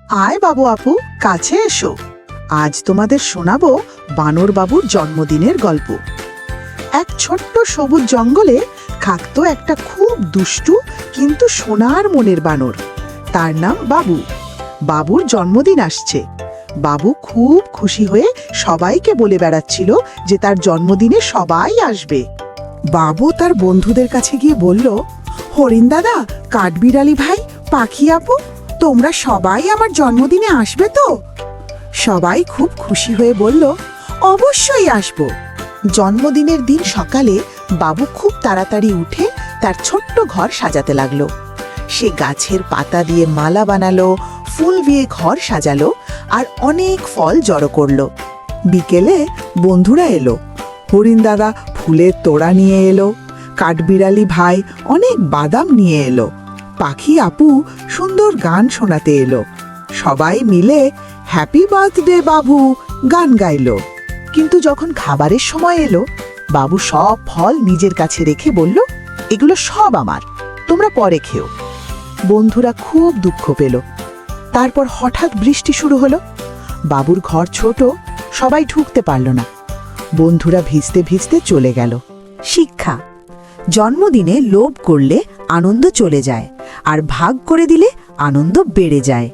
আয় বাবু আপু, কাছে এসো। আজ তোমাদের শোনাবো বানর বাবুর জন্মদিনের গল্প। এক ছোট্ট সবুজ জঙ্গলে থাকতো একটা খুব দুষ্টু কিন্তু সোনার মনের বানর। তার নাম বাবু। বাবুর জন্মদিন আসছে। বাবু খুব খুশি হয়ে সবাইকে বলে বেড়াচ্ছিল যে তার জন্মদিনে সবাই আসবে। বাবু তার বন্ধুদের কাছে গিয়ে বলল, হরিণ দাদা, কাঠবিড়ালি ভাই, পাখি আপু, তোমরা সবাই আমার জন্মদিনে আসবে তো? সবাই খুব খুশি হয়ে বলল, অবশ্যই আসব। জন্মদিনের দিন সকালে বাবু খুব তাড়াতাড়ি উঠে তার ছোট্ট ঘর সাজাতে লাগলো। সে গাছের পাতা দিয়ে মালা বানালো, ফুল দিয়ে ঘর সাজালো আর অনেক ফল জড়ো করলো। বিকেলে বন্ধুরা এলো। হরিণ দাদা ফুলের তোড়া নিয়ে এলো, কাঠবিড়ালি ভাই অনেক বাদাম নিয়ে এলো, পাখি আপু সুন্দর গান শোনাতে এলো। সবাই মিলে হ্যাপি বার্থডে বাবু গান গাইলো। কিন্তু যখন খাবারের সময় এলো, বাবু সব ফল নিজের কাছে রেখে বলল, এগুলো সব আমার, তোমরা পরে খেও। বন্ধুরা খুব দুঃখ পেল। তারপর হঠাৎ বৃষ্টি শুরু হলো। বাবুর ঘর ছোট, সবাই ঢুকতে পারল না। বন্ধুরা ভিজতে ভিজতে চলে গেল। শিক্ষা: জন্মদিনে লোভ করলে আনন্দ চলে যায়, আর ভাগ করে দিলে আনন্দ বেড়ে যায়।